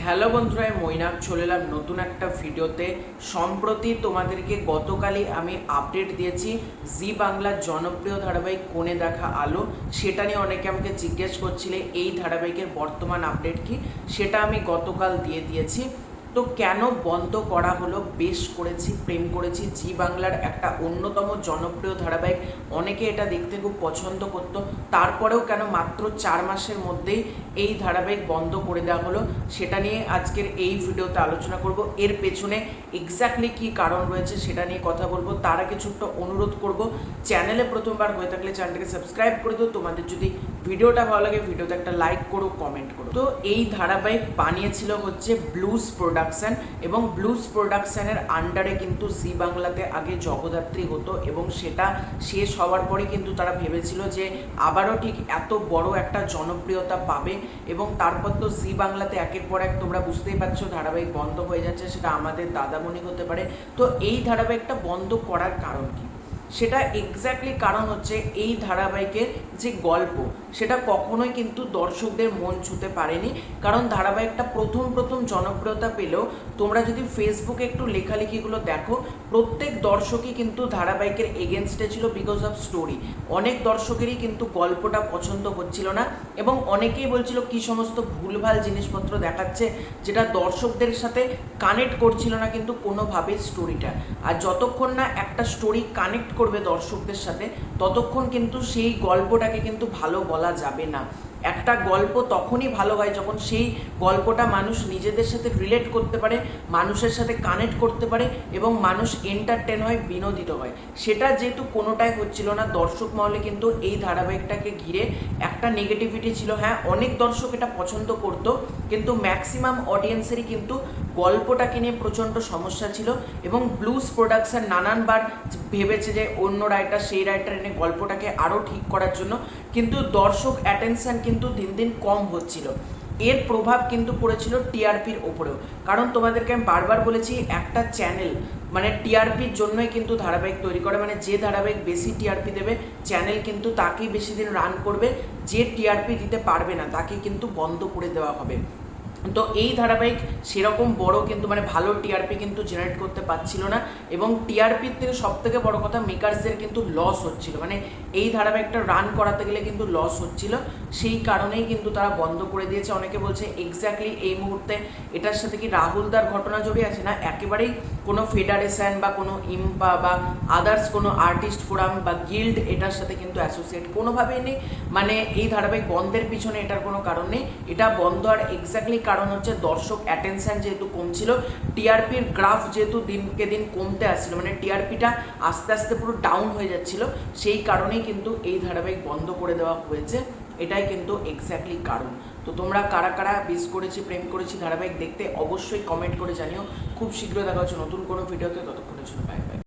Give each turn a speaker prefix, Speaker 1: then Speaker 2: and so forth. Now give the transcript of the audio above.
Speaker 1: Hello বন্ধুরা, মৈনাক চলে এলাম নতুন একটা ভিডিওতে। সম্প্রতি তোমাদেরকে গতকালই আমি আপডেট দিয়েছি জি বাংলার জনপ্রিয় ধারাবাহিক কোণে দেখা আলো, সেটা নিয়ে অনেকে আমাকে জিজ্ঞেস করছিলে এই ধারাবাহিকের বর্তমান আপডেট কি, সেটা আমি গতকাল দিয়ে দিয়েছি। তো কেন বন্ধ করা হলো? বেশ করেছি, প্রেম করেছি, জি বাংলার একটা অন্যতম জনপ্রিয় ধারাবাহিক, অনেকে এটা দেখতে খুব পছন্দ করতো, তারপরেও কেন মাত্র 4 মাসের মধ্যেই এই ধারাবাহিক বন্ধ করে দেওয়া হলো, সেটা নিয়ে আজকের এই ভিডিওতে আলোচনা করব। এর পেছনে এক্স্যাক্টলি কী কারণ রয়েছে সেটা নিয়ে কথা বলবো। তার আগে ছোট্ট অনুরোধ করব, চ্যানেলে প্রথমবার হয়ে থাকলে চ্যানেলটাকে সাবস্ক্রাইব করে দিও। তোমাদের যদি ভিডিওটা ভালো লাগে ভিডিওতে একটা লাইক করো, কমেন্ট করো। তো এই ধারাবাহিক বানিয়েছিল হচ্ছে ব্লুজ প্রোডাকশন, এবং ব্লুজ প্রোডাকশনের আন্ডারে কিন্তু জি বাংলাতে আগে জগদ্ধাত্রী হতো, এবং সেটা শেষ হওয়ার পরে কিন্তু তারা ভেবেছিল যে আবারও ঠিক এত বড় একটা জনপ্রিয়তা পাবে, এবং তারপর তো জি বাংলাতে একের পর এক তোমরা বুঝতেই পারছো ধারাবাহিক বন্ধ হয়ে যাচ্ছে। সেটা আমাদের দাদামণি হতে পারে। তো এই ধারাবাহিকটা বন্ধ করার কারণ কি? সেটা এক্স্যাক্টলি কারণ হচ্ছে এই ধারাবাহিকের যে গল্প সেটা কখনোই কিন্তু দর্শকদের মন ছুঁতে পারেনি। কারণ ধারাবাহিকটা প্রথম জনপ্রিয়তা পেলেও তোমরা যদি ফেসবুকে একটু লেখালেখিগুলো দেখো, প্রত্যেক দর্শকই কিন্তু ধারাবাহিকের এগেনস্টে ছিল বিকজ অফ স্টোরি। অনেক দর্শকেরই কিন্তু গল্পটা পছন্দ হচ্ছিল না, এবং অনেকেই বলছিল কি সমস্ত ভুলভাল জিনিসপত্র দেখাচ্ছে যেটা দর্শকদের সাথে কানেক্ট করছিল না কিন্তু কোনোভাবেই স্টোরিটা। আর যতক্ষণ না একটা স্টোরি কানেক্ট করবে দর্শকদের সাথে, ততক্ষণ কিন্তু সেই গল্পটাকে কিন্তু ভালো বলা যাবে না। একটা গল্প তখনই ভালো হয় যখন সেই গল্পটা মানুষ নিজেদের সাথে রিলেট করতে পারে, মানুষের সাথে কানেক্ট করতে পারে, এবং মানুষ এন্টারটেন হয়, বিনোদিত হয়। সেটা যেহেতু কোনোটাই হচ্ছিল না, দর্শক মহলে কিন্তু এই ধারাবাহিকটাকে ঘিরে একটা নেগেটিভিটি ছিল। হ্যাঁ, অনেক দর্শক এটা পছন্দ করতো, কিন্তু ম্যাক্সিমাম অডিয়েন্সেরই কিন্তু গল্পটাকে নিয়ে প্রচণ্ড সমস্যা ছিল, এবং ব্লুজ প্রোডাকশন নানানবার ভেবেছে যে অন্য রাইটার সেই রাইটার এনে গল্পটাকে আরও ঠিক করার জন্য, কিন্তু দর্শক অ্যাটেনশন কিন্তু দিন দিন কম হচ্ছিল। এর প্রভাব কিন্তু পড়েছিল টিআরপির ওপরেও। কারণ তোমাদেরকে আমি বারবার বলেছি, একটা চ্যানেল মানে টিআরপির জন্যই কিন্তু ধারাবাহিক তৈরি করে, মানে যে ধারাবাহিক বেশি টিআরপি দেবে চ্যানেল কিন্তু তাকেই বেশি দিন রান করবে, যে টিআরপি দিতে পারবে না তাকে কিন্তু বন্ধ করে দেওয়া হবে। তো এই ধারাবাহিক সেরকম বড় কিন্তু মানে ভালো টিআরপি কিন্তু জেনারেট করতে পারছিল না, এবং টিআরপির থেকে সব থেকে বড় কথা মেকার্সদের কিন্তু লস হচ্ছিল, মানে এই ধারাবাহিকটা রান করাতে গেলে কিন্তু লস হচ্ছিল। সেই কারণেই কিন্তু তারা বন্ধ করে দিয়েছে। অনেকে বলছে এক্স্যাক্টলি এই মুহূর্তে এটার সাথে কি রাহুলদার ঘটনা জড়িয়ে আছে? না, একেবারেই কোনো ফেডারেশন বা কোনো ইম্পা বা আদার্স কোনো আর্টিস্ট ফোরাম বা গিল্ড এটার সাথে কিন্তু অ্যাসোসিয়েট কোনোভাবেই নেই। মানে এই ধারাবাহিক বন্ধের পিছনে এটার কোনো কারণ নেই। এটা বন্ধ আর এক্স্যাক্টলি কারণ হচ্ছে দর্শক অ্যাটেনশন যেহেতু কমছিল, টিআরপির গ্রাফ যেহেতু দিনকে দিন কমতে আসছিল, মানে টিআরপিটা আস্তে আস্তে পুরো ডাউন হয়ে যাচ্ছিল, সেই কারণেই কিন্তু এই ধারাবাহিক বন্ধ করে দেওয়া হয়েছে। এটাই কিন্তু এক্স্যাক্টলি কারণ। তো তোমরা কারা কারা মিস করেছি, প্রেম করেছি ধারাবাহিক দেখতে অবশ্যই কমেন্ট করে জানিও। খুব শীঘ্রই দেখা হচ্ছে নতুন কোনো ভিডিওতে, ততক্ষণের জন্য বাই বাই।